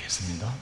기도하겠습니다.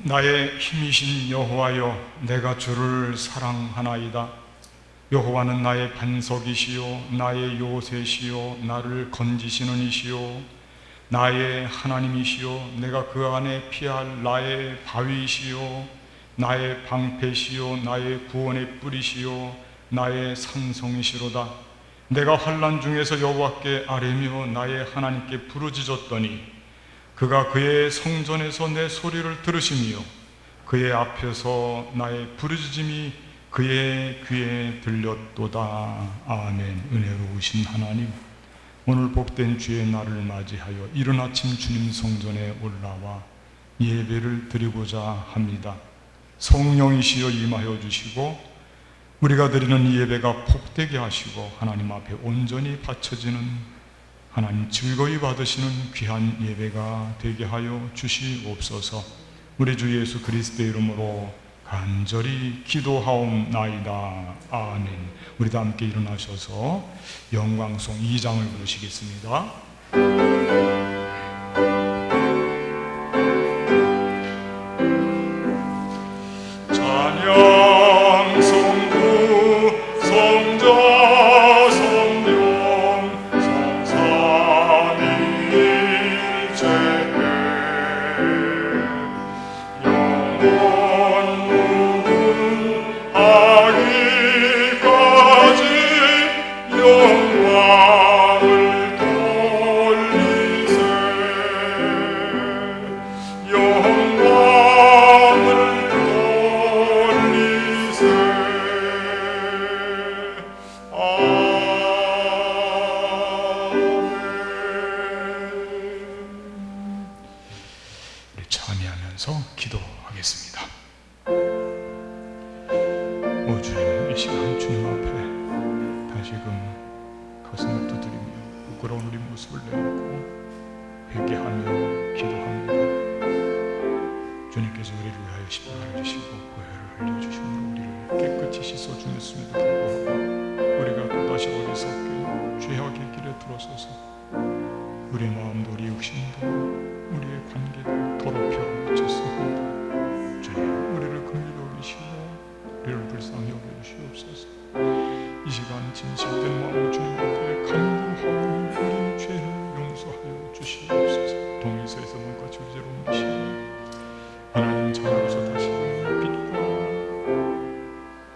나의 힘이신 여호와여, 내가 주를 사랑하나이다. 여호와는 나의 반석이시요 나의 요새시요 나를 건지시는 이시요 나의 하나님이시요 내가 그 안에 피할 나의 바위시요 나의 방패시요 나의 구원의 뿌리시요 나의 산성이시로다. 내가 환난 중에서 여호와께 아뢰며 나의 하나님께 부르짖었더니 그가 그의 성전에서 내 소리를 들으시며 그의 앞에서 나의 부르짖음이 그의 귀에 들렸도다. 아멘. 은혜로우신 하나님, 오늘 복된 주의 날을 맞이하여 이른 아침 주님 성전에 올라와 예배를 드리고자 합니다. 성령이시여 임하여 주시고 우리가 드리는 이 예배가 복되게 하시고 하나님 앞에 온전히 바쳐지는, 하나님 즐거이 받으시는 귀한 예배가 되게 하여 주시옵소서. 우리 주 예수 그리스도의 이름으로 간절히 기도하옵나이다. 아멘. 우리 다 함께 일어나셔서 영광송 2장을 부르시겠습니다. 찬양 성부 성자 찬미하면서 기도하겠습니다. 오 주님, 이 시간 주님 앞에 다시금 가슴을 두드리며 부끄러운 우리 모습을 내놓고 회개하며 기도합니다. 주님께서 우리를 위하여 십자가를 지시고 보혈을 흘려주심으로 우리를 깨끗이 씻어주셨음에도 불구하고 우리가 또다시 어리석게 죄악의 길에 들어서서 우리의 마음도 우리 육신도 우리의 관계도 더럽혀 미쳤습니다. 주님, 우리를 긍휼히 여기시고 우리를 불쌍히 여겨주시옵소서. 이 시간 진실된 마음으로 주님 앞에 간구하오니 우리 죄를 용서하여 주시옵소서. 동일서에서 뭔가 주제로 옮기시고 하나님 자녀로서 다시금 빛과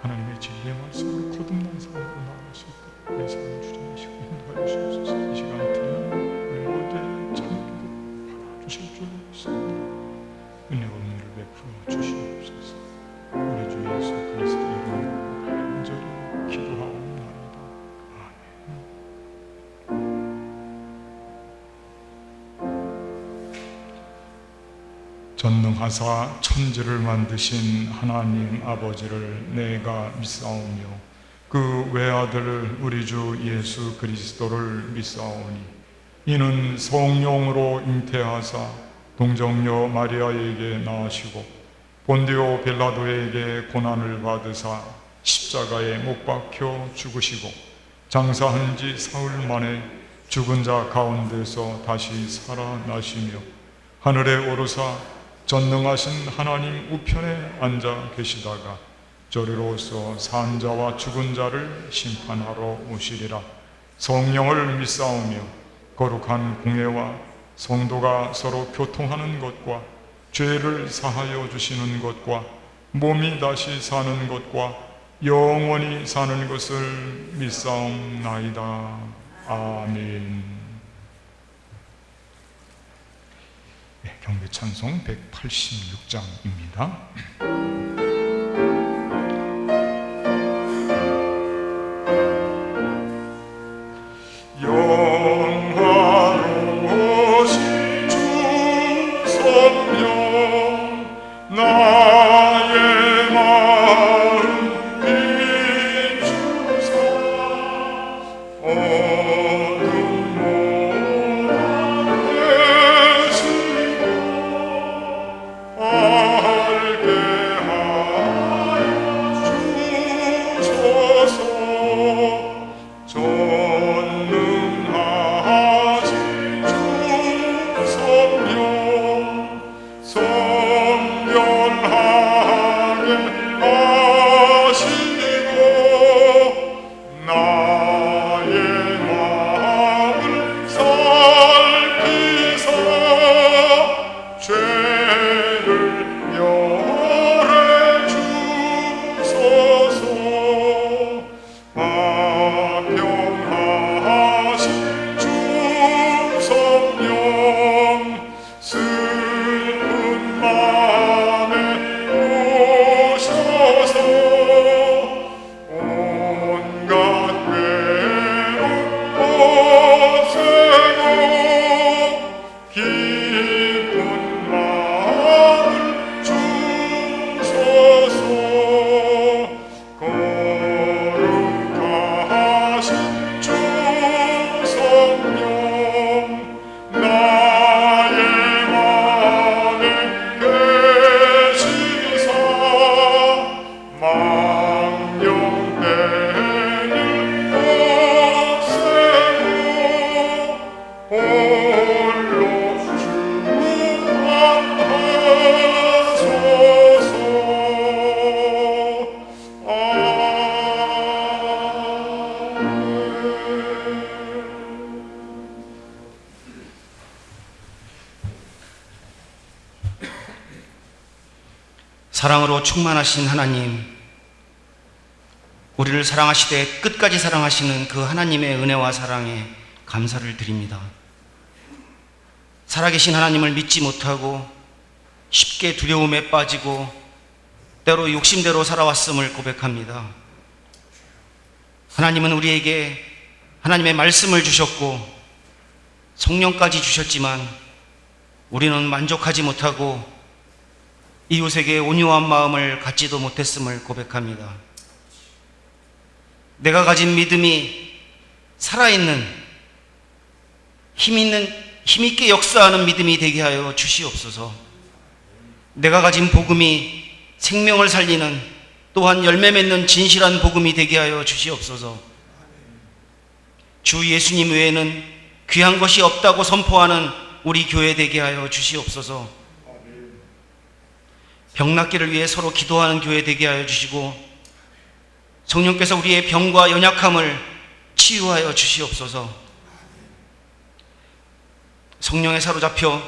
하나님의 진리의 말씀으로 거듭난 삶으로 나아갈 수 있도록 내 삶을 주장하시고 인도하여 주시옵소서. 이 시간 드리는 우리 모두의 찬양기도 주실 줄 믿습니다. 은혜와 은혜를 베풀어 주시옵소서. 우리 주 예수 그리스도 이름으로 간절히 기도하옵나이다. 아멘. 전능하사 천지를 만드신 하나님 아버지를 내가 믿사오며 그 외아들 우리 주 예수 그리스도를 믿사오니 이는 성령으로 잉태하사 동정녀 마리아에게 나으시고 본디오 빌라도에게 고난을 받으사 십자가에 못 박혀 죽으시고 장사한 지 사흘 만에 죽은 자 가운데서 다시 살아나시며 하늘에 오르사 전능하신 하나님 우편에 앉아 계시다가 저리로서 산 자와 죽은 자를 심판하러 오시리라. 성령을 믿사오며 거룩한 공예와 성도가 서로 교통하는 것과 죄를 사하여 주시는 것과 몸이 다시 사는 것과 영원히 사는 것을 믿사옵나이다. 아멘. 경배 찬송 186장입니다. 영 사랑으로 충만하신 하나님, 우리를 사랑하시되 끝까지 사랑하시는 그 하나님의 은혜와 사랑에 감사를 드립니다. 살아계신 하나님을 믿지 못하고 쉽게 두려움에 빠지고 때로 욕심대로 살아왔음을 고백합니다. 하나님은 우리에게 하나님의 말씀을 주셨고 성령까지 주셨지만 우리는 만족하지 못하고 이웃에게 온유한 마음을 갖지도 못했음을 고백합니다. 내가 가진 믿음이 살아있는 힘있게 역사하는 믿음이 되게 하여 주시옵소서. 내가 가진 복음이 생명을 살리는 또한 열매 맺는 진실한 복음이 되게 하여 주시옵소서. 주 예수님 외에는 귀한 것이 없다고 선포하는 우리 교회 되게 하여 주시옵소서. 병낫기를 위해 서로 기도하는 교회 되게 하여 주시고 성령께서 우리의 병과 연약함을 치유하여 주시옵소서. 성령에 사로잡혀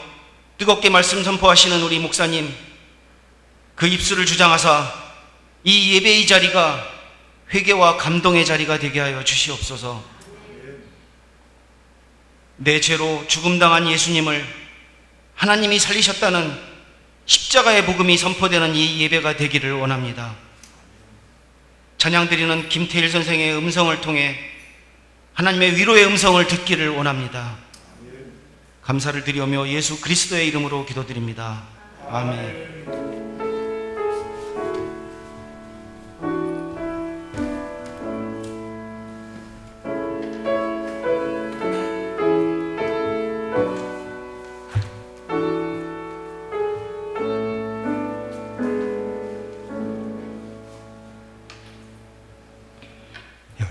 뜨겁게 말씀 선포하시는 우리 목사님, 그 입술을 주장하사 이 예배의 자리가 회개와 감동의 자리가 되게 하여 주시옵소서. 내 죄로 죽음당한 예수님을 하나님이 살리셨다는 십자가의 복음이 선포되는 이 예배가 되기를 원합니다. 찬양드리는 김태일 선생의 음성을 통해 하나님의 위로의 음성을 듣기를 원합니다. 감사를 드리며 예수 그리스도의 이름으로 기도드립니다. 아멘.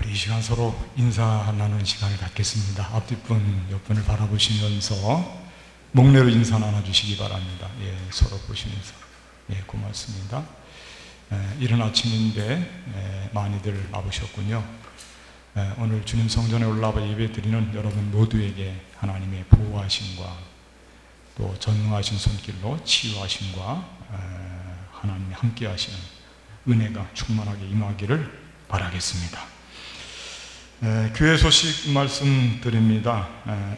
이 시간 서로 인사 나누는 시간을 갖겠습니다. 앞뒷분, 옆분을 바라보시면서 목례로 인사 나눠주시기 바랍니다. 서로 보시면서. 고맙습니다. 이른 아침인데 많이들 와보셨군요. 오늘 주님 성전에 올라와 예배 드리는 여러분 모두에게 하나님의 보호하심과 또 전능하신 손길로 치유하심과 하나님의 함께 하시는 은혜가 충만하게 임하기를 바라겠습니다. 교회 소식 말씀드립니다.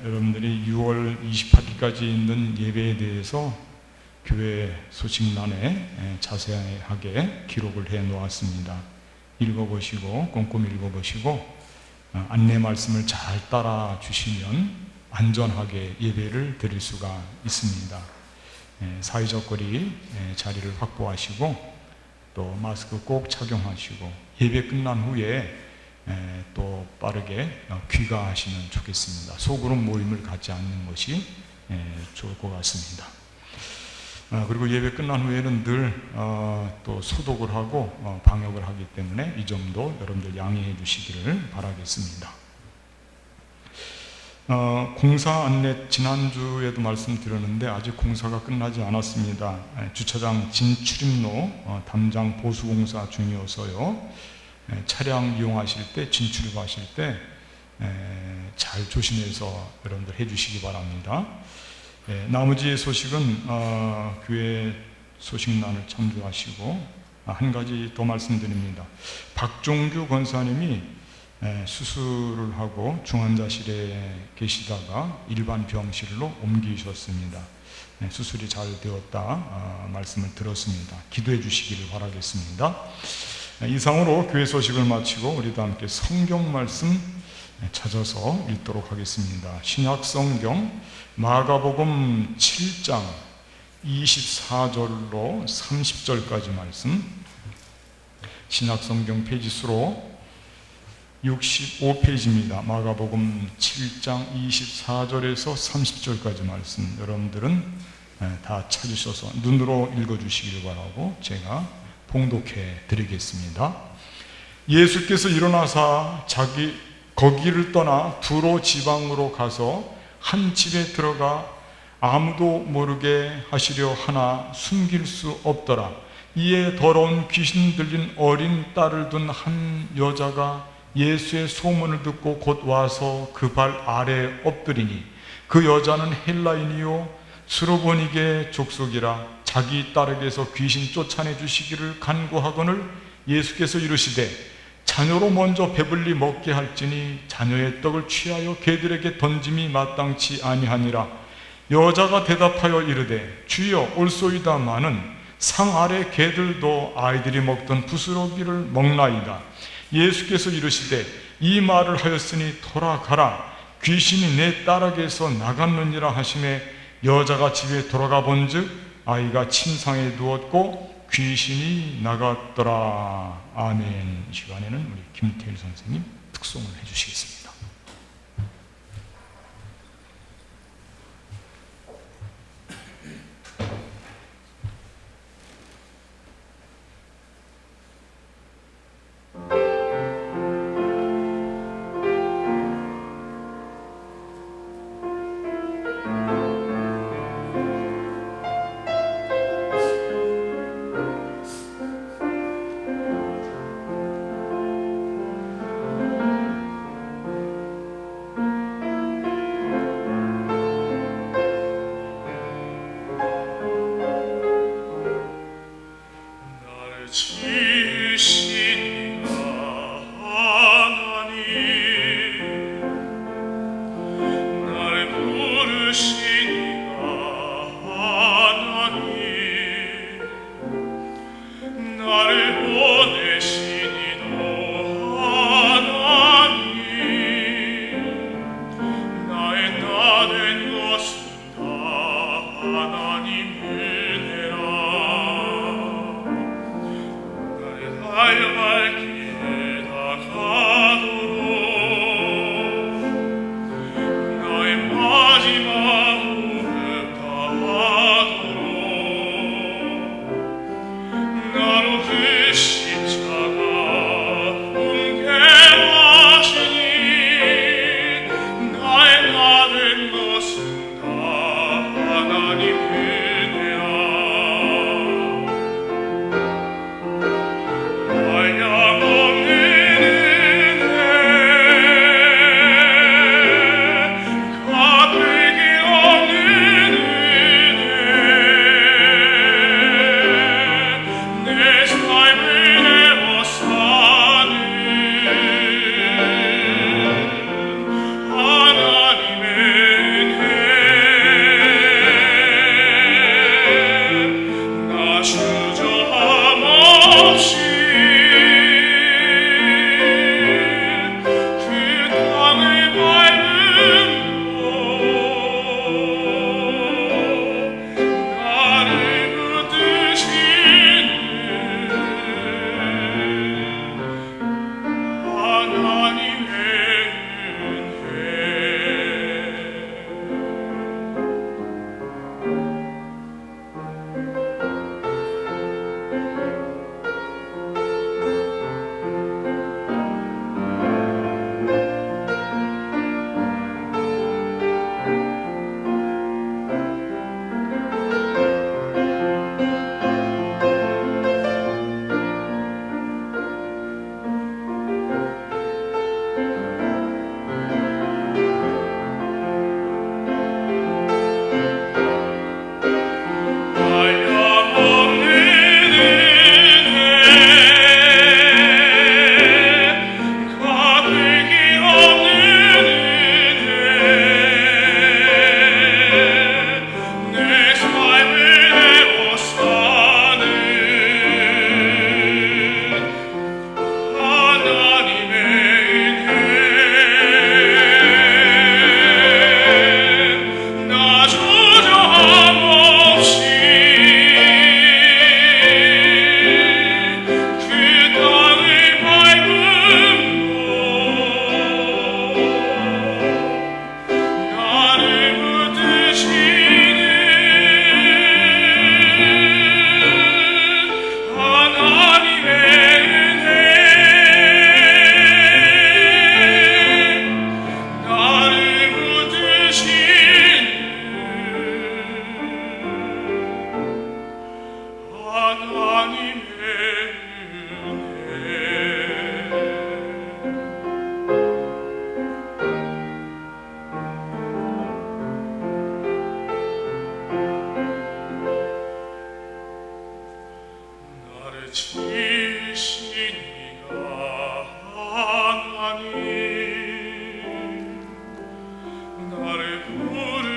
여러분들이 6월 28일까지 있는 예배에 대해서 교회 소식란에 자세하게 기록을 해 놓았습니다. 읽어보시고 꼼꼼히 읽어보시고 안내 말씀을 잘 따라 주시면 안전하게 예배를 드릴 수가 있습니다. 사회적 거리 자리를 확보하시고 또 마스크 꼭 착용하시고 예배 끝난 후에 또 빠르게 귀가하시면 좋겠습니다. 소그룹 모임을 갖지 않는 것이 좋을 것 같습니다. 그리고 예배 끝난 후에는 늘 또 소독을 하고 방역을 하기 때문에 이 점도 여러분들 양해해 주시기를 바라겠습니다. 공사 안내 지난주에도 말씀드렸는데 아직 공사가 끝나지 않았습니다. 주차장 진출입로 담장 보수공사 중이어서요. 차량 이용하실 때 진출하실 때 잘 조심해서 여러분들 해주시기 바랍니다. 나머지 소식은 교회 소식란을 참조하시고 한 가지 더 말씀드립니다. 박종규 권사님이 수술을 하고 중환자실에 계시다가 일반 병실로 옮기셨습니다. 수술이 잘 되었다 말씀을 들었습니다. 기도해 주시기를 바라겠습니다. 이상으로 교회 소식을 마치고 우리도 함께 성경 말씀 찾아서 읽도록 하겠습니다. 신약 성경 마가복음 7장 24절로 30절까지 말씀, 신약 성경 페이지 수로 65페이지입니다. 마가복음 7장 24절에서 30절까지 말씀 여러분들은 다 찾으셔서 눈으로 읽어주시길 바라고 제가 봉독해 드리겠습니다. 예수께서 일어나사 거기를 떠나 두로 지방으로 가서 한 집에 들어가 아무도 모르게 하시려 하나 숨길 수 없더라. 이에 더러운 귀신 들린 어린 딸을 둔 한 여자가 예수의 소문을 듣고 곧 와서 그 발 아래 엎드리니 그 여자는 헬라인이요 스로보니게 족속이라. 자기 딸에게서 귀신 쫓아내 주시기를 간구하거늘 예수께서 이르시되 자녀로 먼저 배불리 먹게 할지니 자녀의 떡을 취하여 개들에게 던짐이 마땅치 아니하니라. 여자가 대답하여 이르되 주여 올소이다마는 상 아래 개들도 아이들이 먹던 부스러기를 먹나이다. 예수께서 이르시되 이 말을 하였으니 돌아가라. 귀신이 내 딸에게서 나갔느니라 하시매 여자가 집에 돌아가 본즉 아이가 침상에 누웠고 귀신이 나갔더라. 아멘. 이 시간에는 우리 김태일 선생님 특송을 해주시겠습니다.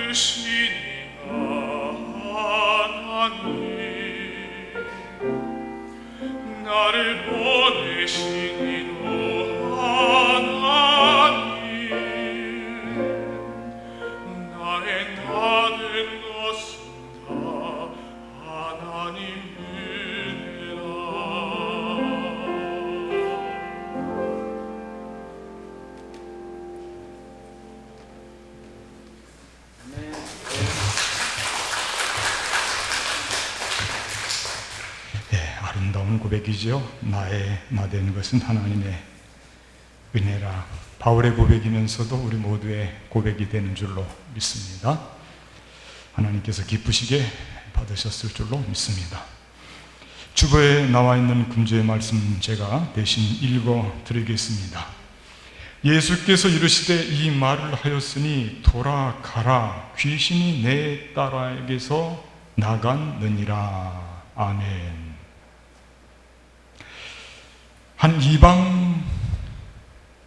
주시니가 하나님, 나를 보내시니도 하나님, 나의 모든 것은 다 하나님 은혜라. 아름다운 고백이죠. 나의 된 것은 하나님의 은혜라. 바울의 고백이면서도 우리 모두의 고백이 되는 줄로 믿습니다. 하나님께서 기쁘시게 받으셨을 줄로 믿습니다. 주보에 나와 있는 금주의 말씀 제가 대신 읽어 드리겠습니다. 예수께서 이르시되 이 말을 하였으니 돌아가라, 귀신이 내 딸에게서 나갔느니라. 아멘. 한 이방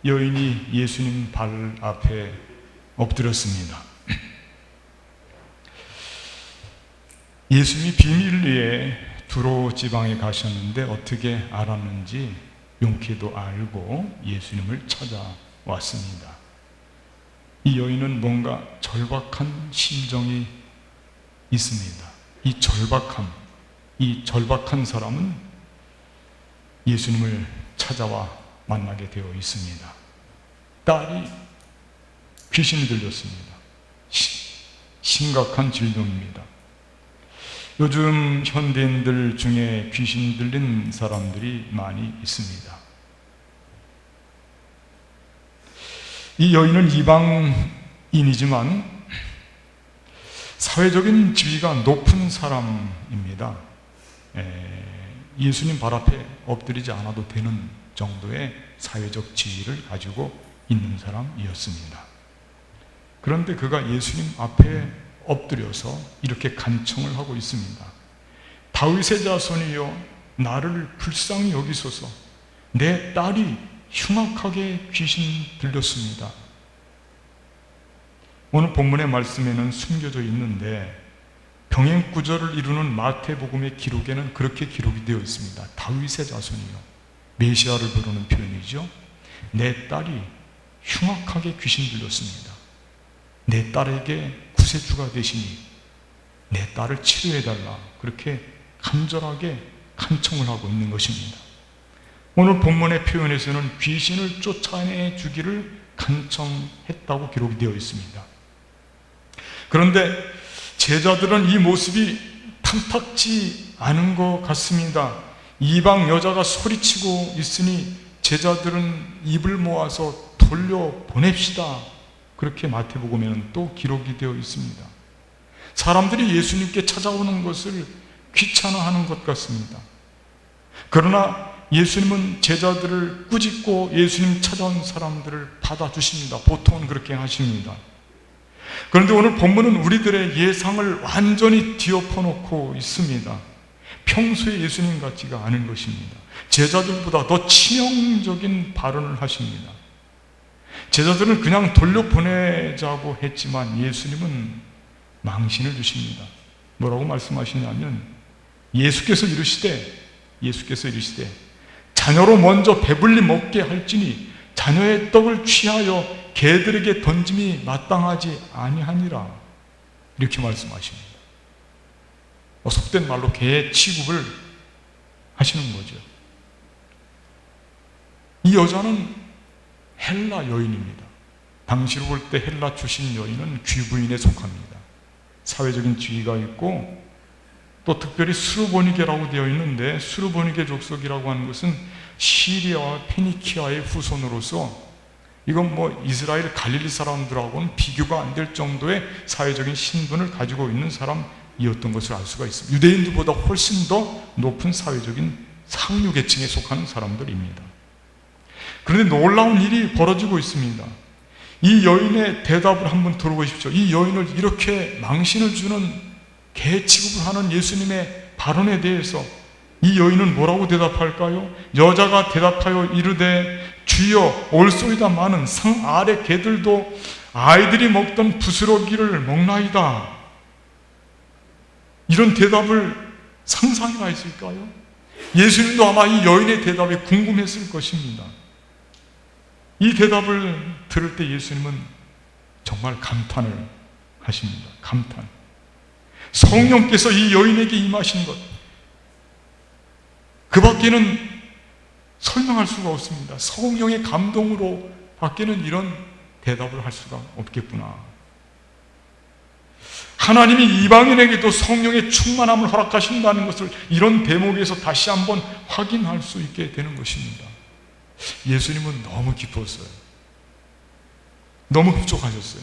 여인이 예수님 발 앞에 엎드렸습니다. 예수님이 비밀리에 두로 지방에 가셨는데 어떻게 알았는지 용케도 알고 예수님을 찾아왔습니다. 이 여인은 뭔가 절박한 심정이 있습니다. 이 절박한 사람은 예수님을 찾아와 만나게 되어 있습니다. 딸이 귀신이 들렸습니다. 심각한 질병입니다. 요즘 현대인들 중에 귀신 들린 사람들이 많이 있습니다. 이 여인은 이방인이지만 사회적인 지위가 높은 사람입니다. 예수님 발 앞에 엎드리지 않아도 되는 정도의 사회적 지위를 가지고 있는 사람이었습니다. 그런데 그가 예수님 앞에 엎드려서 이렇게 간청을 하고 있습니다. 다윗의 자손이여, 나를 불쌍히 여기소서. 내 딸이 흉악하게 귀신 들렸습니다. 오늘 본문의 말씀에는 숨겨져 있는데 병행구절을 이루는 마태복음의 기록에는 그렇게 기록이 되어 있습니다. 다윗의 자손이요. 메시아를 부르는 표현이죠. 내 딸이 흉악하게 귀신 들렸습니다. 내 딸에게 구세주가 되시니 내 딸을 치료해달라. 그렇게 간절하게 간청을 하고 있는 것입니다. 오늘 본문의 표현에서는 귀신을 쫓아내 주기를 간청했다고 기록이 되어 있습니다. 그런데 제자들은 이 모습이 탐탁지 않은 것 같습니다. 이방 여자가 소리치고 있으니 제자들은 입을 모아서 돌려보냅시다. 그렇게 마태복음에는 또 기록이 되어 있습니다. 사람들이 예수님께 찾아오는 것을 귀찮아하는 것 같습니다. 그러나 예수님은 제자들을 꾸짖고 예수님 찾아온 사람들을 받아주십니다. 보통은 그렇게 하십니다. 그런데 오늘 본문은 우리들의 예상을 완전히 뒤엎어놓고 있습니다. 평소에 예수님 같지가 않은 것입니다. 제자들보다 더 치명적인 발언을 하십니다. 제자들은 그냥 돌려보내자고 했지만 예수님은 망신을 주십니다. 뭐라고 말씀하시냐면 예수께서 이르시되 자녀로 먼저 배불리 먹게 할지니 자녀의 떡을 취하여 개들에게 던짐이 마땅하지 아니하니라. 이렇게 말씀하십니다. 속된 말로 개 취급을 하시는 거죠. 이 여자는 헬라 여인입니다. 당시로 볼 때 헬라 출신 여인은 귀부인에 속합니다. 사회적인 지위가 있고 또 특별히 수르보니게라고 되어 있는데 수르보니게 족속이라고 하는 것은 시리아와 페니키아의 후손으로서 이건 이스라엘 갈릴리 사람들하고는 비교가 안 될 정도의 사회적인 신분을 가지고 있는 사람이었던 것을 알 수가 있습니다. 유대인들보다 훨씬 더 높은 사회적인 상류 계층에 속하는 사람들입니다. 그런데 놀라운 일이 벌어지고 있습니다. 이 여인의 대답을 한번 들어보십시오. 이 여인을 이렇게 망신을 주는 개 취급을 하는 예수님의 발언에 대해서 이 여인은 뭐라고 대답할까요? 여자가 대답하여 이르되 주여 올소이다마는 상 아래 개들도 아이들이 먹던 부스러기를 먹나이다. 이런 대답을 상상이나 했을까요? 예수님도 아마 이 여인의 대답이 궁금했을 것입니다. 이 대답을 들을 때 예수님은 정말 감탄을 하십니다. 감탄. 성령께서 이 여인에게 임하신 것, 그 밖에는 설명할 수가 없습니다. 성령의 감동으로 밖에는 이런 대답을 할 수가 없겠구나. 하나님이 이방인에게도 성령의 충만함을 허락하신다는 것을 이런 대목에서 다시 한번 확인할 수 있게 되는 것입니다. 예수님은 너무 기뻤어요. 너무 흡족하셨어요.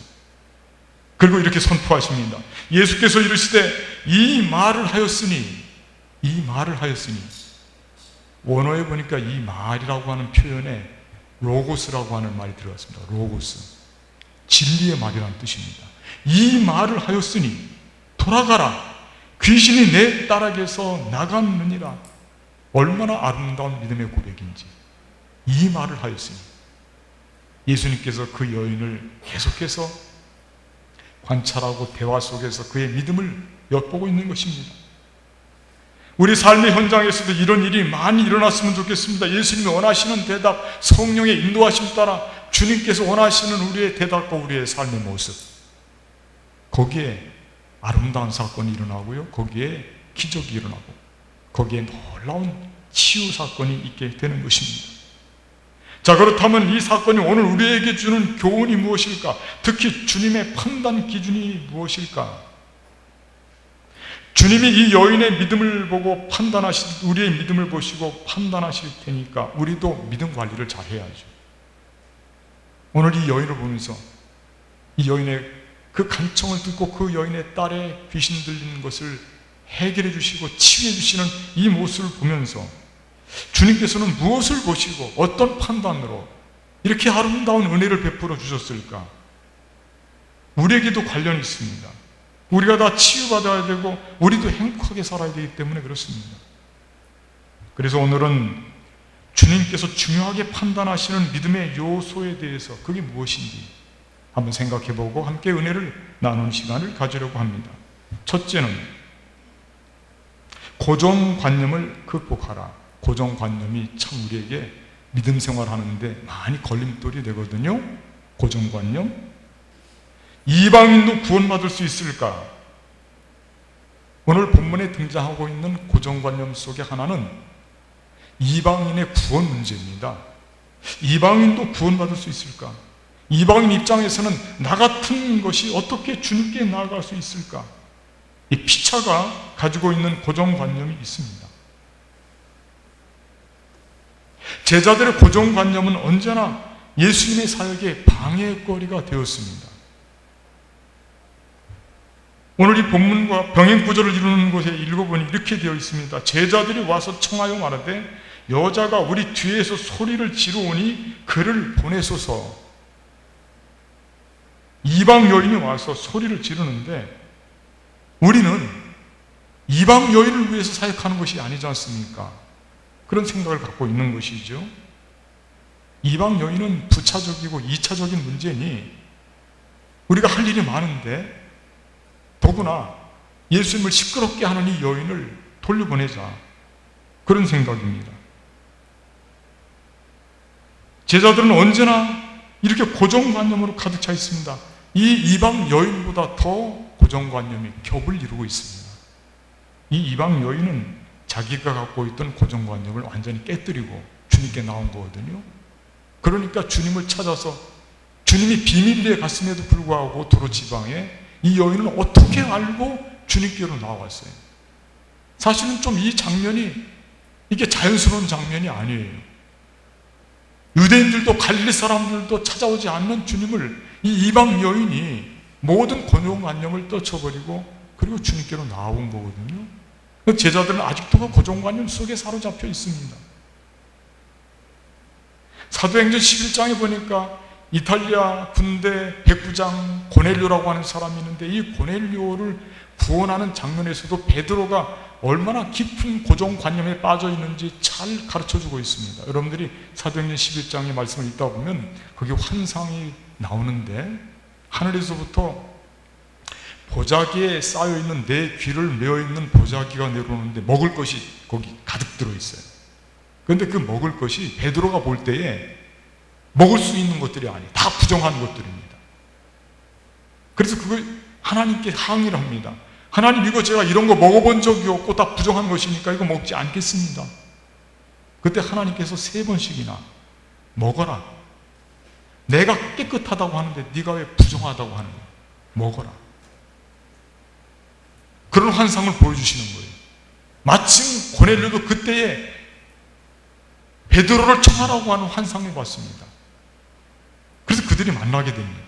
그리고 이렇게 선포하십니다. 예수께서 이르시되 이 말을 하였으니, 원어에 보니까 이 말이라고 하는 표현에 로고스라고 하는 말이 들어갔습니다. 로고스, 진리의 말이라는 뜻입니다. 이 말을 하였으니 돌아가라, 귀신이 내 딸에게서 나갔느니라. 얼마나 아름다운 믿음의 고백인지. 이 말을 하였으니 예수님께서 그 여인을 계속해서 관찰하고 대화 속에서 그의 믿음을 엿보고 있는 것입니다. 우리 삶의 현장에서도 이런 일이 많이 일어났으면 좋겠습니다. 예수님이 원하시는 대답, 성령의 인도하심 따라 주님께서 원하시는 우리의 대답과 우리의 삶의 모습, 거기에 아름다운 사건이 일어나고요, 거기에 기적이 일어나고, 거기에 놀라운 치유 사건이 있게 되는 것입니다. 자, 그렇다면 이 사건이 오늘 우리에게 주는 교훈이 무엇일까? 특히 주님의 판단 기준이 무엇일까? 주님이 이 여인의 믿음을 보고 우리의 믿음을 보시고 판단하실 테니까 우리도 믿음 관리를 잘 해야죠. 오늘 이 여인을 보면서 이 여인의 그 간청을 듣고 그 여인의 딸의 귀신 들리는 것을 해결해 주시고 치유해 주시는 이 모습을 보면서 주님께서는 무엇을 보시고 어떤 판단으로 이렇게 아름다운 은혜를 베풀어 주셨을까? 우리에게도 관련이 있습니다. 우리가 다 치유받아야 되고 우리도 행복하게 살아야 되기 때문에 그렇습니다. 그래서 오늘은 주님께서 중요하게 판단하시는 믿음의 요소에 대해서 그게 무엇인지 한번 생각해보고 함께 은혜를 나누는 시간을 가지려고 합니다. 첫째는 고정관념을 극복하라. 고정관념이 참 우리에게 믿음 생활하는데 많이 걸림돌이 되거든요. 고정관념. 이방인도 구원받을 수 있을까? 오늘 본문에 등장하고 있는 고정관념 속의 하나는 이방인의 구원 문제입니다. 이방인도 구원받을 수 있을까? 이방인 입장에서는 나 같은 것이 어떻게 주님께 나아갈 수 있을까? 이 피차가 가지고 있는 고정관념이 있습니다. 제자들의 고정관념은 언제나 예수님의 사역의 방해거리가 되었습니다. 오늘 이 본문과 병행구절을 이루는 곳에 읽어보니 이렇게 되어 있습니다. 제자들이 와서 청하여 말하되 여자가 우리 뒤에서 소리를 지르오니 그를 보내소서. 이방 여인이 와서 소리를 지르는데 우리는 이방 여인을 위해서 사역하는 것이 아니지 않습니까? 그런 생각을 갖고 있는 것이죠. 이방 여인은 부차적이고 2차적인 문제니 우리가 할 일이 많은데 더구나 예수님을 시끄럽게 하는 이 여인을 돌려보내자, 그런 생각입니다. 제자들은 언제나 이렇게 고정관념으로 가득 차 있습니다. 이 이방 여인보다 더 고정관념이 격을 이루고 있습니다. 이 이방 여인은 자기가 갖고 있던 고정관념을 완전히 깨뜨리고 주님께 나온 거거든요. 그러니까 주님을 찾아서 주님이 비밀리에 갔음에도 불구하고 도로 지방에 이 여인은 어떻게 알고 주님께로 나왔어요? 사실은 좀 이 장면이 이게 자연스러운 장면이 아니에요. 유대인들도 갈릴리 사람들도 찾아오지 않는 주님을 이 이방 여인이 모든 고정관념을 떨쳐버리고 그리고 주님께로 나온 거거든요. 제자들은 아직도 그 고정관념 속에 사로잡혀 있습니다. 사도행전 11장에 보니까 이탈리아 군대 백부장 고넬료라고 하는 사람이 있는데 이 고넬료를 구원하는 장면에서도 베드로가 얼마나 깊은 고정관념에 빠져 있는지 잘 가르쳐주고 있습니다. 여러분들이 사도행전 11장의 말씀을 읽다 보면 거기 환상이 나오는데 하늘에서부터 보자기에 쌓여있는 내 귀를 메어있는 보자기가 내려오는데 먹을 것이 거기 가득 들어있어요. 그런데 그 먹을 것이 베드로가 볼 때에 먹을 수 있는 것들이 아니에요. 다 부정한 것들입니다. 그래서 그걸 하나님께 항의를 합니다. 하나님, 이거 제가 이런 거 먹어본 적이 없고 다 부정한 것이니까 이거 먹지 않겠습니다. 그때 하나님께서 3번씩이나 먹어라. 내가 깨끗하다고 하는데 네가 왜 부정하다고 하는 거야? 먹어라. 그런 환상을 보여주시는 거예요. 마침 고넬료도 그때에 베드로를 청하라고 하는 환상을 봤습니다. 그래서 그들이 만나게 됩니다.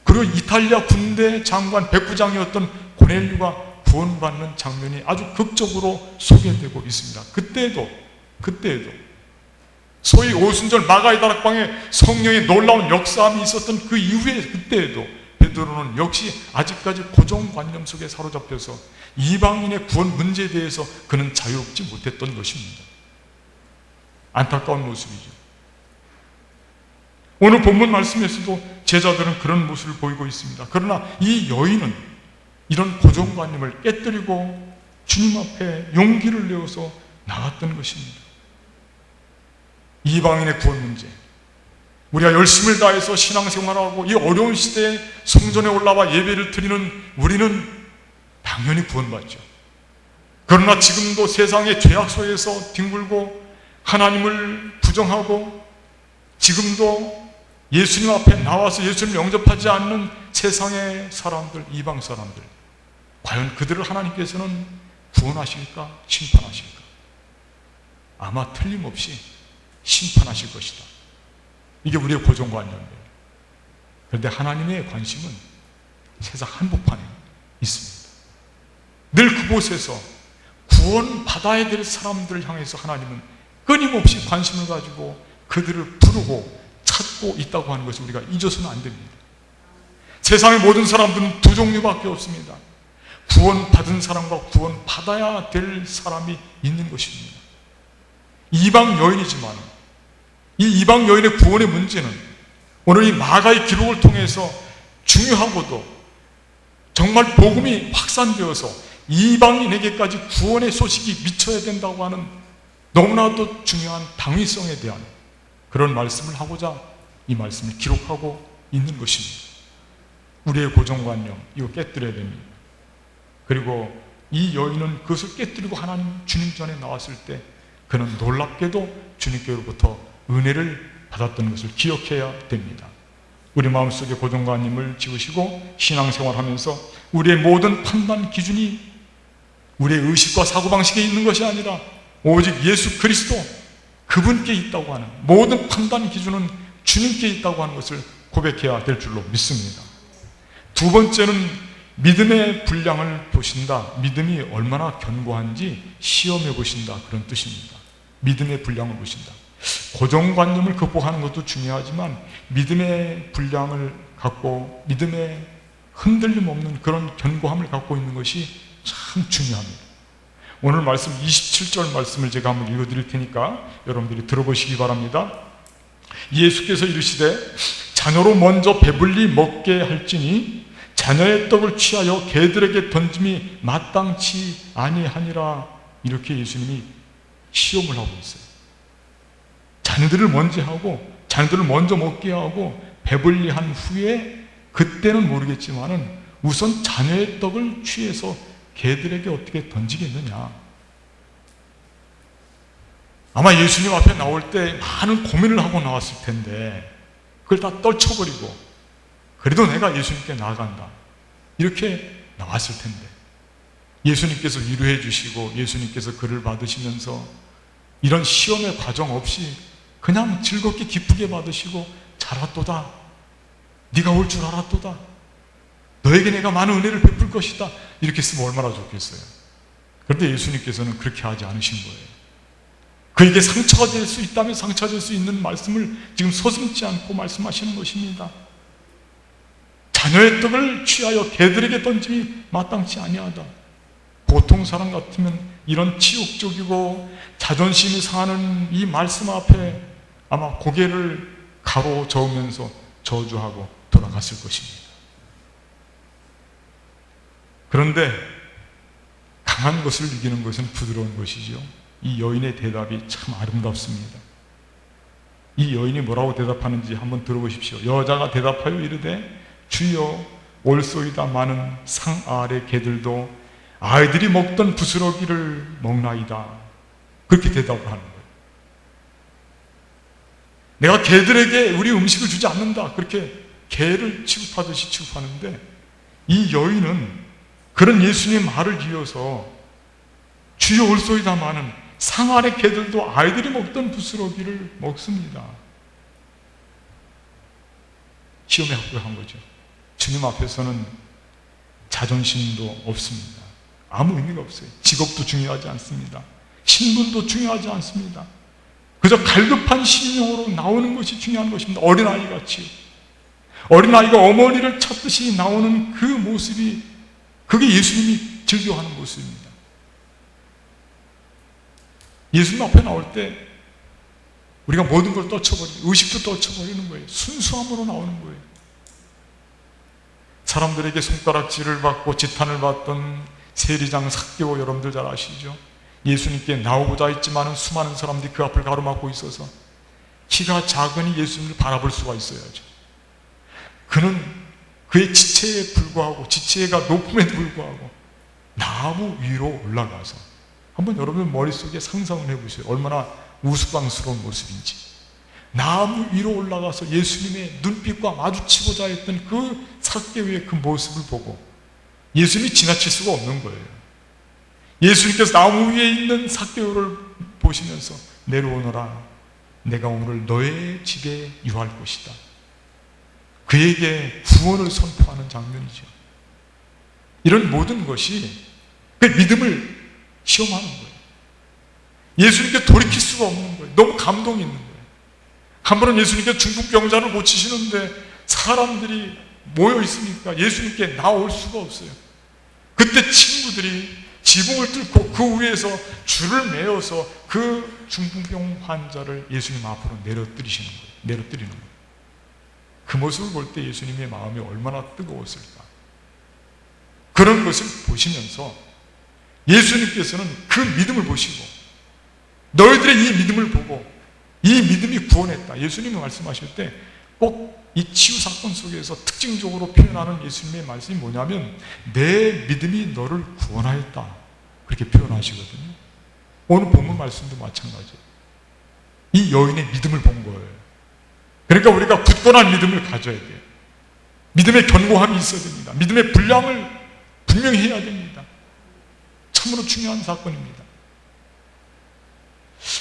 그리고 이탈리아 군대 장관 백부장이었던 고넬료가 구원받는 장면이 아주 극적으로 소개되고 있습니다. 그때에도 소위 오순절 마가의 다락방에 성령의 놀라운 역사함이 있었던 그 이후에 그때에도 베드로는 역시 아직까지 고정관념 속에 사로잡혀서 이방인의 구원 문제에 대해서 그는 자유롭지 못했던 것입니다. 안타까운 모습이죠. 오늘 본문 말씀에서도 제자들은 그런 모습을 보이고 있습니다. 그러나 이 여인은 이런 고정관념을 깨뜨리고 주님 앞에 용기를 내어서 나갔던 것입니다. 이방인의 구원 문제, 우리가 열심을 다해서 신앙생활하고 이 어려운 시대에 성전에 올라와 예배를 드리는 우리는 당연히 구원받죠. 그러나 지금도 세상의 죄악 속에서 뒹굴고 하나님을 부정하고 지금도 예수님 앞에 나와서 예수님을 영접하지 않는 세상의 사람들, 이방 사람들, 과연 그들을 하나님께서는 구원하실까? 심판하실까? 아마 틀림없이 심판하실 것이다. 이게 우리의 고정관념이에요. 그런데 하나님의 관심은 세상 한복판에 있습니다. 늘 그곳에서 구원받아야 될 사람들을 향해서 하나님은 끊임없이 관심을 가지고 그들을 부르고 찾고 있다고 하는 것을 우리가 잊어서는 안 됩니다. 세상의 모든 사람들은 두 종류밖에 없습니다. 구원받은 사람과 구원받아야 될 사람이 있는 것입니다. 이방 여인이지만 이 이방 여인의 구원의 문제는 오늘 이 마가의 기록을 통해서 중요하고도 정말 복음이 확산되어서 이방인에게까지 구원의 소식이 미쳐야 된다고 하는 너무나도 중요한 당위성에 대한 그런 말씀을 하고자 이 말씀을 기록하고 있는 것입니다. 우리의 고정관념, 이거 깨뜨려야 됩니다. 그리고 이 여인은 그것을 깨뜨리고 하나님 주님 전에 나왔을 때 그는 놀랍게도 주님께로부터 은혜를 받았던 것을 기억해야 됩니다. 우리 마음속에 고정관념을 지으시고 신앙생활하면서 우리의 모든 판단 기준이 우리의 의식과 사고방식에 있는 것이 아니라 오직 예수 그리스도 그분께 있다고 하는 모든 판단 기준은 주님께 있다고 하는 것을 고백해야 될 줄로 믿습니다. 두 번째는 믿음의 분량을 보신다. 믿음이 얼마나 견고한지 시험해 보신다. 그런 뜻입니다. 믿음의 분량을 보신다. 고정관념을 극복하는 것도 중요하지만 믿음의 분량을 갖고 믿음의 흔들림 없는 그런 견고함을 갖고 있는 것이 참 중요합니다. 오늘 말씀 27절 말씀을 제가 한번 읽어드릴 테니까 여러분들이 들어보시기 바랍니다. 예수께서 이르시되 자녀로 먼저 배불리 먹게 할지니 자녀의 떡을 취하여 개들에게 던짐이 마땅치 아니하니라. 이렇게 예수님이 시험을 하고 있어요. 자녀들을 먼저 하고 자녀들을 먼저 먹게 하고 배불리 한 후에 그때는 모르겠지만은 우선 자녀의 떡을 취해서 개들에게 어떻게 던지겠느냐. 아마 예수님 앞에 나올 때 많은 고민을 하고 나왔을 텐데 그걸 다 떨쳐버리고 그래도 내가 예수님께 나아간다 이렇게 나왔을 텐데 예수님께서 위로해 주시고 예수님께서 그를 받으시면서 이런 시험의 과정 없이 그냥 즐겁게 기쁘게 받으시고 잘았도다, 네가 올 줄 알았도다, 너에게 내가 많은 은혜를 베풀 것이다 이렇게 쓰면 얼마나 좋겠어요. 그런데 예수님께서는 그렇게 하지 않으신 거예요. 그에게 상처가 될 수 있다면 상처가 될 수 있는 말씀을 지금 서슴지 않고 말씀하시는 것입니다. 자녀의 떡을 취하여 개들에게 던짐이 마땅치 아니하다. 보통 사람 같으면 이런 치욕적이고 자존심이 상하는 이 말씀 앞에 아마 고개를 가로저으면서 저주하고 돌아갔을 것입니다. 그런데 강한 것을 이기는 것은 부드러운 것이죠. 이 여인의 대답이 참 아름답습니다. 이 여인이 뭐라고 대답하는지 한번 들어보십시오. 여자가 대답하여 이르되 주여 올소이다 마는 상 아래 개들도 아이들이 먹던 부스러기를 먹나이다. 그렇게 대답을 하는 거예요. 내가 개들에게 우리 음식을 주지 않는다. 그렇게 개를 취급하듯이 취급하는데 이 여인은 그런 예수님의 말을 이어서 주여 올소이다마는 상 아래 개들도 아이들이 먹던 부스러기를 먹습니다. 시험에 합격한 거죠. 주님 앞에서는 자존심도 없습니다. 아무 의미가 없어요. 직업도 중요하지 않습니다. 신분도 중요하지 않습니다. 그저 갈급한 심령으로 나오는 것이 중요한 것입니다. 어린아이같이. 어린아이가 어머니를 찾듯이 나오는 그 모습이, 그게 예수님이 즐겨하는 모습입니다. 예수님 앞에 나올 때 우리가 모든 걸 떨쳐버리고 의식도 떨쳐버리는 거예요. 순수함으로 나오는 거예요. 사람들에게 손가락질을 받고 지탄을 받던 세리장 삭개오, 여러분들 잘 아시죠? 예수님께 나오고자 했지만 수많은 사람들이 그 앞을 가로막고 있어서 키가 작으니 예수님을 바라볼 수가 있어야죠. 그는 그의 지체에 불구하고, 지체가 높음에도 불구하고 나무 위로 올라가서, 한번 여러분 머릿속에 상상을 해보세요. 얼마나 우스꽝스러운 모습인지. 나무 위로 올라가서 예수님의 눈빛과 마주치고자 했던 그 삭개오의 그 모습을 보고 예수님이 지나칠 수가 없는 거예요. 예수님께서 나무 위에 있는 삭개오를 보시면서 내려오너라, 내가 오늘 너의 집에 유할 것이다. 그에게 구원을 선포하는 장면이죠. 이런 모든 것이 그 믿음을 시험하는 거예요. 예수님께 돌이킬 수가 없는 거예요. 너무 감동이 있는 거예요. 한 번은 예수님께 중풍병자를 고치시는데 사람들이 모여 있으니까 예수님께 나올 수가 없어요. 그때 친구들이 지붕을 뚫고 그 위에서 줄을 메어서 그 중풍병 환자를 예수님 앞으로 내려뜨리시는 거예요. 내려뜨리는 거예요. 그 모습을 볼 때 예수님의 마음이 얼마나 뜨거웠을까. 그런 것을 보시면서 예수님께서는 그 믿음을 보시고 너희들의 이 믿음을 보고 이 믿음이 구원했다. 예수님이 말씀하실 때 꼭 이 치유 사건 속에서 특징적으로 표현하는 예수님의 말씀이 뭐냐면 내 믿음이 너를 구원하였다. 그렇게 표현하시거든요. 오늘 본문 말씀도 마찬가지예요. 이 여인의 믿음을 본 거예요. 그러니까 우리가 굳건한 믿음을 가져야 돼요. 믿음의 견고함이 있어야 됩니다. 믿음의 분량을 분명히 해야 됩니다. 참으로 중요한 사건입니다.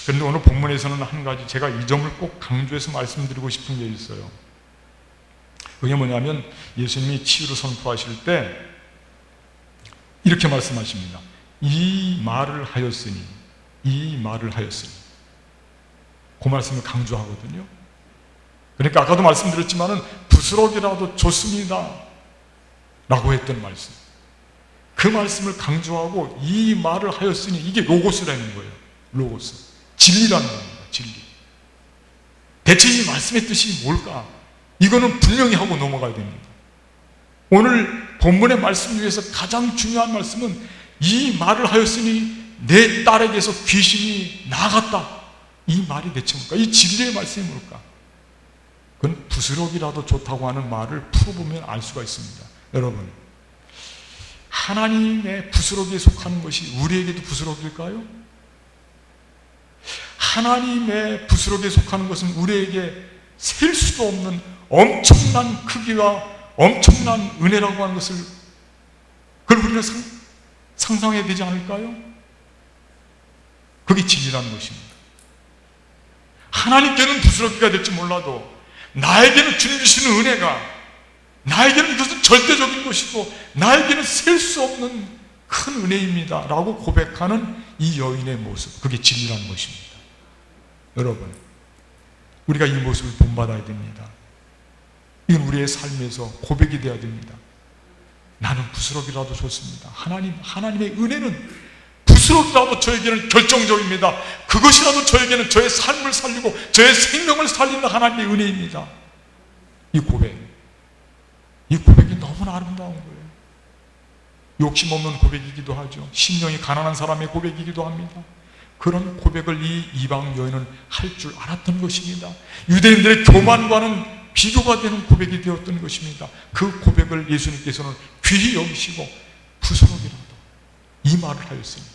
그런데 오늘 본문에서는 한 가지 제가 이 점을 꼭 강조해서 말씀드리고 싶은 게 있어요. 그게 뭐냐면 예수님이 치유를 선포하실 때 이렇게 말씀하십니다. 이 말을 하였으니, 이 말을 하였으니. 그 말씀을 강조하거든요. 그러니까 아까도 말씀드렸지만은 부스럭이라도 좋습니다 라고 했던 말씀, 그 말씀을 강조하고 이 말을 하였으니, 이게 로고스라는 거예요. 로고스, 진리라는 겁니다. 진리. 대체 이 말씀의 뜻이 뭘까? 이거는 분명히 하고 넘어가야 됩니다. 오늘 본문의 말씀 중에서 가장 중요한 말씀은 이 말을 하였으니 내 딸에게서 귀신이 나갔다. 이 말이 대체 뭘까? 이 진리의 말씀이 뭘까? 그건 부스럭이라도 좋다고 하는 말을 풀어보면 알 수가 있습니다. 여러분, 하나님의 부스럭이에 속하는 것이 우리에게도 부스럭일까요? 하나님의 부스럭이에 속하는 것은 우리에게 셀 수도 없는 엄청난 크기와 엄청난 은혜라고 하는 것을, 그걸 우리가 상상해야 되지 않을까요? 그게 진리라는 것입니다. 하나님께는 부스럭이가 될지 몰라도 나에게는 주님 주시는 은혜가, 나에게는 이것은 절대적인 것이고 나에게는 셀 수 없는 큰 은혜입니다 라고 고백하는 이 여인의 모습, 그게 진리라는 것입니다. 여러분, 우리가 이 모습을 본받아야 됩니다. 이건 우리의 삶에서 고백이 되어야 됩니다. 나는 부스럭이라도 좋습니다. 하나님의 은혜는 부스럭이라도 저에게는 결정적입니다. 그것이라도 저에게는 저의 삶을 살리고 저의 생명을 살리는 하나님의 은혜입니다. 이 고백, 이 고백이 너무나 아름다운 거예요. 욕심 없는 고백이기도 하죠. 심령이 가난한 사람의 고백이기도 합니다. 그런 고백을 이 이방 여인은 할 줄 알았던 것입니다. 유대인들의 교만과는 비교가 되는 고백이 되었던 것입니다. 그 고백을 예수님께서는 귀히 여기시고 부스럭이라도 이 말을 하였으니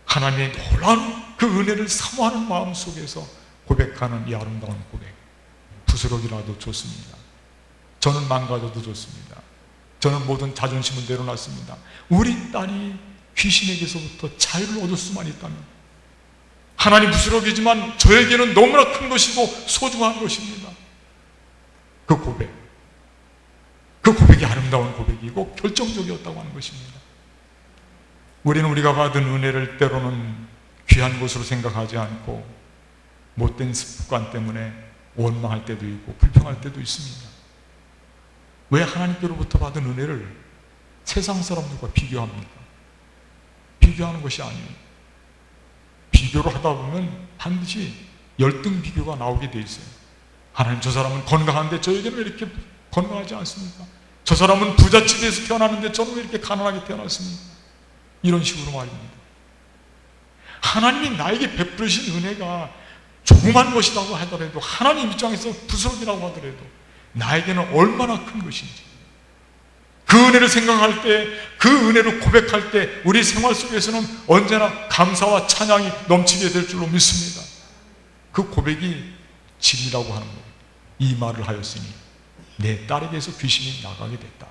하나님의 놀라운 그 은혜를 사모하는 마음 속에서 고백하는 이 아름다운 고백, 부스럭이라도 좋습니다. 저는 망가져도 좋습니다. 저는 모든 자존심을 내려놨습니다. 우리 딸이 귀신에게서부터 자유를 얻을 수만 있다면, 하나님 부스럭이지만 저에게는 너무나 큰 것이고 소중한 것입니다. 그 고백이 아름다운 고백이고 결정적이었다고 하는 것입니다. 우리는 우리가 받은 은혜를 때로는 귀한 것으로 생각하지 않고 못된 습관 때문에 원망할 때도 있고 불평할 때도 있습니다. 왜 하나님께로부터 받은 은혜를 세상 사람들과 비교합니까? 비교하는 것이 아니에요. 비교를 하다 보면 반드시 열등 비교가 나오게 돼 있어요. 하나님, 저 사람은 건강한데 저에게는 왜 이렇게 건강하지 않습니까? 저 사람은 부잣집에서 태어났는데 저는 왜 이렇게 가난하게 태어났습니까? 이런 식으로 말입니다. 하나님이 나에게 베푸신 은혜가 조그만 것이라고 하더라도, 하나님 입장에서 부스럭이라고 하더라도 나에게는 얼마나 큰 것인지, 그 은혜를 생각할 때, 그 은혜를 고백할 때 우리 생활 속에서는 언제나 감사와 찬양이 넘치게 될 줄로 믿습니다. 그 고백이 진리라고 하는 거예요. 이 말을 하였으니 내 딸에게서 귀신이 나가게 됐다,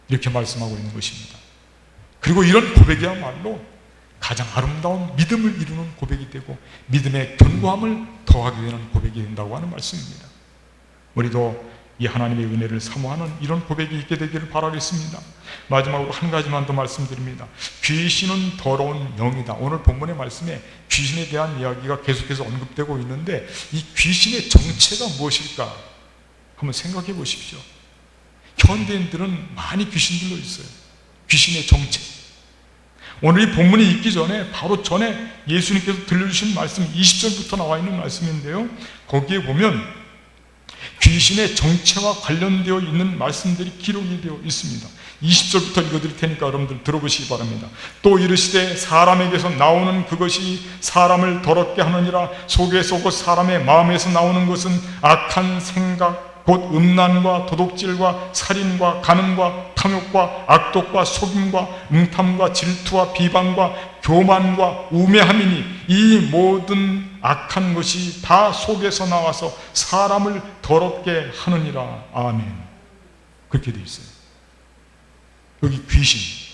이렇게 말씀하고 있는 것입니다. 그리고 이런 고백이야말로 가장 아름다운 믿음을 이루는 고백이 되고 믿음의 견고함을 더하게 되는 고백이 된다고 하는 말씀입니다. 우리도 이 하나님의 은혜를 사모하는 이런 고백이 있게 되기를 바라겠습니다. 마지막으로 한 가지만 더 말씀드립니다. 귀신은 더러운 영이다. 오늘 본문의 말씀에 귀신에 대한 이야기가 계속해서 언급되고 있는데, 이 귀신의 정체가 무엇일까 한번 생각해 보십시오. 현대인들은 많이 귀신 들려 있어요. 귀신의 정체. 오늘 이 본문이 있기 전에, 바로 전에 예수님께서 들려주신 말씀 20절부터 나와 있는 말씀인데요, 거기에 보면 귀신의 정체와 관련되어 있는 말씀들이 기록이 되어 있습니다. 20절부터 읽어드릴 테니까 여러분들 들어보시기 바랍니다. 또 이르시되 사람에게서 나오는 그것이 사람을 더럽게 하느니라. 속에서 곧 사람의 마음에서 나오는 것은 악한 생각, 곧 음란과 도둑질과 살인과 간음과 탐욕과 악독과 속임과 음탐과 질투와 비방과 교만과 우매함이니 이 모든 악한 것이 다 속에서 나와서 사람을 더럽게 하느니라. 아멘. 그렇게 되어 있어요. 여기 귀신,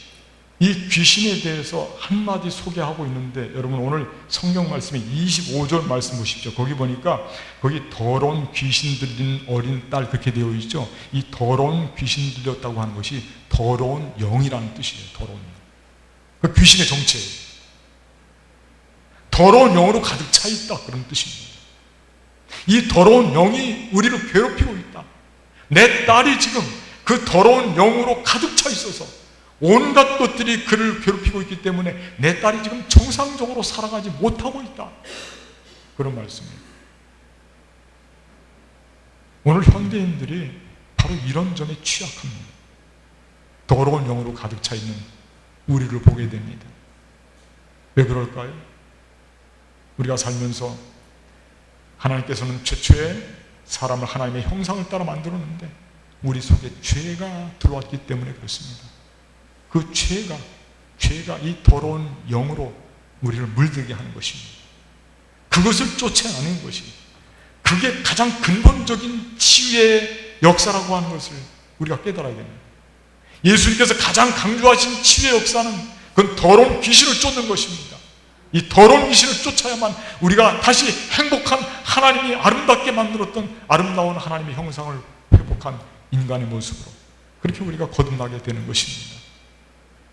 이 귀신에 대해서 한마디 소개하고 있는데, 여러분 오늘 성경 말씀에 25절 말씀 보십시오. 거기 보니까 거기 더러운 귀신 들린 어린 딸, 그렇게 되어 있죠. 이 더러운 귀신 들렸다고 하는 것이 더러운 영이라는 뜻이에요. 더러운 영. 그 귀신의 정체예요. 더러운 영으로 가득 차 있다, 그런 뜻입니다. 이 더러운 영이 우리를 괴롭히고 있다. 내 딸이 지금 그 더러운 영으로 가득 차 있어서 온갖 것들이 그를 괴롭히고 있기 때문에 내 딸이 지금 정상적으로 살아가지 못하고 있다, 그런 말씀이에요. 오늘 현대인들이 바로 이런 점에 취약합니다. 더러운 영으로 가득 차 있는 우리를 보게 됩니다. 왜 그럴까요? 우리가 살면서 하나님께서는 최초에 사람을 하나님의 형상을 따라 만들었는데 우리 속에 죄가 들어왔기 때문에 그렇습니다. 그 죄가 이 더러운 영으로 우리를 물들게 하는 것입니다. 그것을 쫓아내는 것이, 그게 가장 근본적인 치유의 역사라고 하는 것을 우리가 깨달아야 됩니다. 예수님께서 가장 강조하신 치유의 역사는 그건 더러운 귀신을 쫓는 것입니다. 이 더러운 귀신을 쫓아야만 우리가 다시 행복한, 하나님이 아름답게 만들었던 아름다운 하나님의 형상을 회복한 인간의 모습으로 그렇게 우리가 거듭나게 되는 것입니다.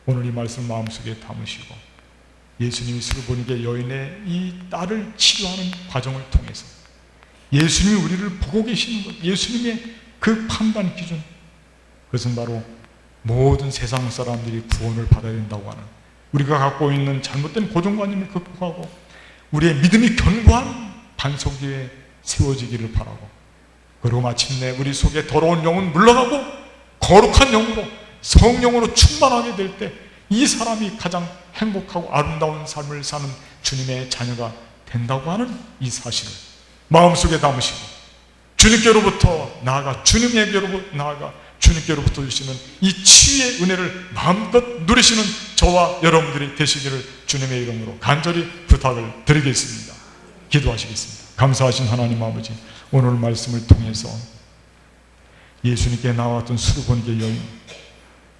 오늘 이 말씀 마음속에 담으시고 예수님이 스르보니게 여인의 이 딸을 치료하는 과정을 통해서 예수님이 우리를 보고 계시는 것, 예수님의 그 판단 기준, 그것은 바로 모든 세상 사람들이 구원을 받아야 된다고 하는, 우리가 갖고 있는 잘못된 고정관념을 극복하고 우리의 믿음이 견고한 반석 위에 세워지기를 바라고, 그리고 마침내 우리 속에 더러운 영은 물러가고 거룩한 영으로 성령으로 충만하게 될 때 이 사람이 가장 행복하고 아름다운 삶을 사는 주님의 자녀가 된다고 하는 이 사실을 마음속에 담으시고 주님께로부터 나아가 주님에게로부터 나아가 주님께로부터 주시는 이 치유의 은혜를 마음껏 누리시는 저와 여러분들이 되시기를 주님의 이름으로 간절히 부탁을 드리겠습니다. 기도하시겠습니다. 감사하신 하나님 아버지, 오늘 말씀을 통해서 예수님께 나왔던 수르번개 여인,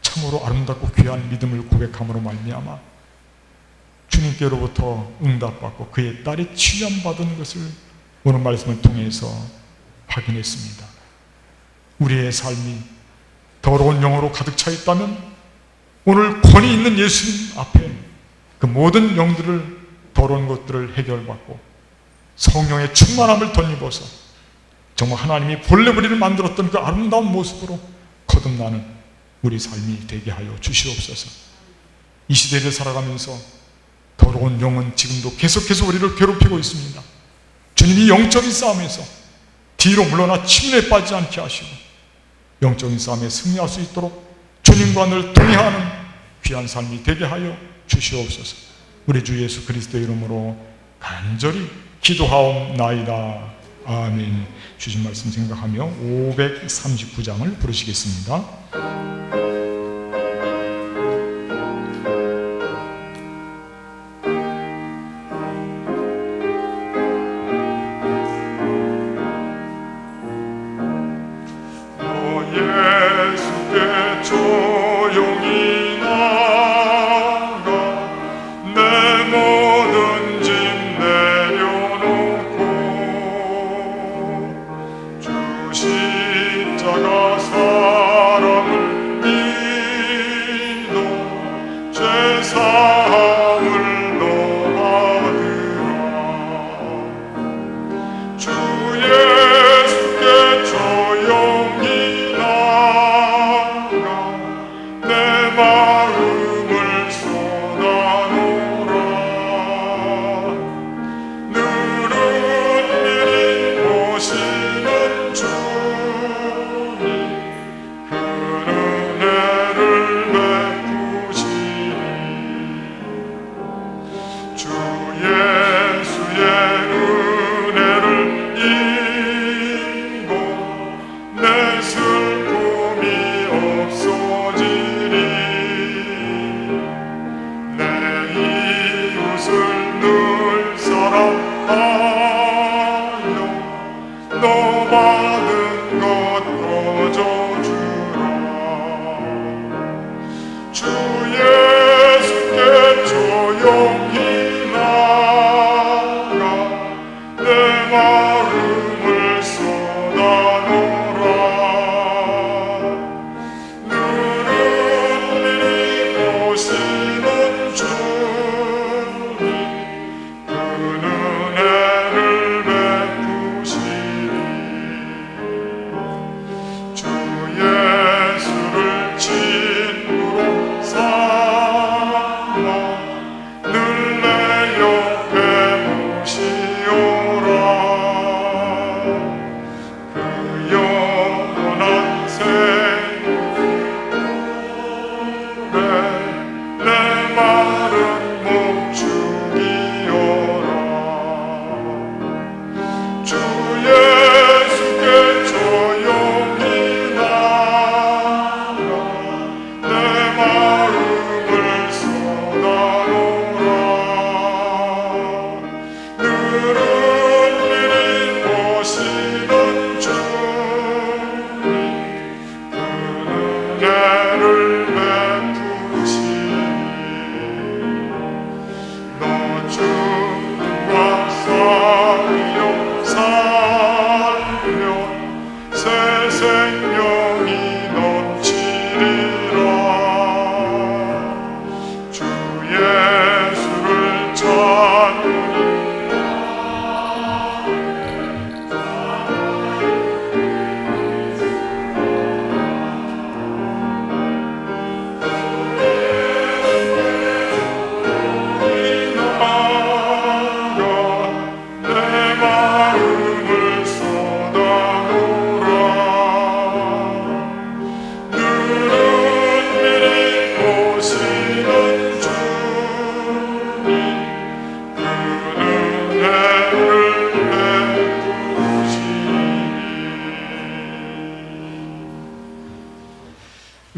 참으로 아름답고 귀한 믿음을 고백함으로 말미암아 주님께로부터 응답받고 그의 딸이 치유받은 것을 오늘 말씀을 통해서 확인했습니다. 우리의 삶이 더러운 영으로 가득 차 있다면 오늘 권위 있는 예수님 앞에 그 모든 영들을, 더러운 것들을 해결받고 성령의 충만함을 덧입어서 정말 하나님이 본래 우리를 만들었던 그 아름다운 모습으로 거듭나는 우리 삶이 되게 하여 주시옵소서. 이 시대를 살아가면서 더러운 영은 지금도 계속해서 우리를 괴롭히고 있습니다. 주님이 영적인 싸움에서 뒤로 물러나 침례에 빠지지 않게 하시고 영적인 싸움에 승리할 수 있도록 주님과 늘 동행하는 귀한 삶이 되게 하여 주시옵소서. 우리 주 예수 그리스도의 이름으로 간절히 기도하옵나이다. 아멘. 주신 말씀 생각하며 539장을 부르시겠습니다. 예수께 조용히 나가 내 모든 짐 내려놓고 주 십자가 사랑을 믿어 죄사함을 너 받으라. 주 예수께 조용히 내 마음을 쏟아놓으라. 늘은 미리 보시는 주님 그 은혜를 베푸시니 주 예수의 은혜를 입고 내 슬픔이 없어지리. 내 이웃을 늘 사랑하여 너 받은 것 거저주라. 주 예수께 조용히 나가 내 마음을 쏟아놓으라. 늘은 미리 보시는 주님 그 은혜를 베푸시니 주 예수를 친구로 삼아 늘 내 옆에 모시오라. 그 영원한 생명에 내 마른 몸 죽이오라. 주 예수께 조용히 나가 내 마음을 쏟아놓으라. 늘은 미리 보시는 주님 그 은혜를 베푸시니 너 죽음과 살려 새 생명이 넘치리라. 주 예수를 찬양히 주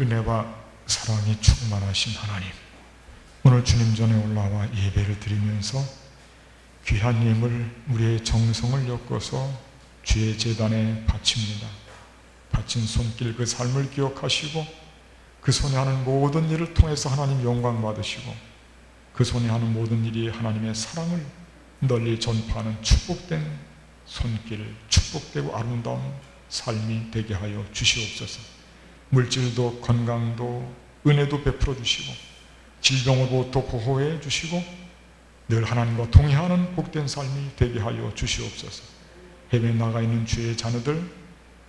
은혜와 사랑이 충만하신 하나님, 오늘 주님 전에 올라와 예배를 드리면서 귀한 예물 우리의 정성을 엮어서 주의 제단에 바칩니다. 바친 손길 그 삶을 기억하시고 그 손에 하는 모든 일을 통해서 하나님 영광 받으시고 그 손에 하는 모든 일이 하나님의 사랑을 널리 전파하는 축복된 손길, 축복되고 아름다운 삶이 되게 하여 주시옵소서. 물질도 건강도 은혜도 베풀어 주시고 질병으로부터 보호해 주시고 늘 하나님과 동행하는 복된 삶이 되게 하여 주시옵소서. 해외에 나가 있는 주의 자녀들,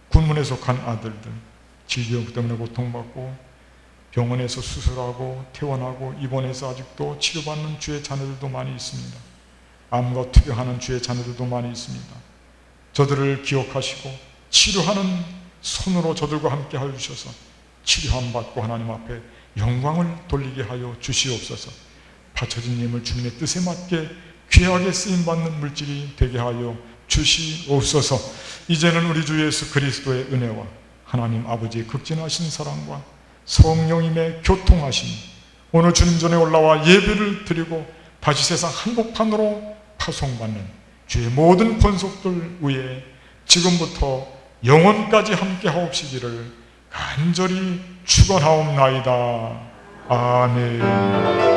군문에 속한 아들들, 질병 때문에 고통받고 병원에서 수술하고 퇴원하고 입원해서 아직도 치료받는 주의 자녀들도 많이 있습니다. 암과 투병하는 주의 자녀들도 많이 있습니다. 저들을 기억하시고 치료하는 손으로 저들과 함께 하여 주셔서 치료함 받고 하나님 앞에 영광을 돌리게 하여 주시옵소서. 바쳐진 예물 주님의 뜻에 맞게 귀하게 쓰임받는 물질이 되게 하여 주시옵소서. 이제는 우리 주 예수 그리스도의 은혜와 하나님 아버지의 극진하신 사랑과 성령님의 교통하심, 오늘 주님 전에 올라와 예배를 드리고 다시 세상 한복판으로 파송받는 주의 모든 권속들 위에 지금부터 영원까지 함께 하옵시기를 간절히 축원하옵나이다. 아멘.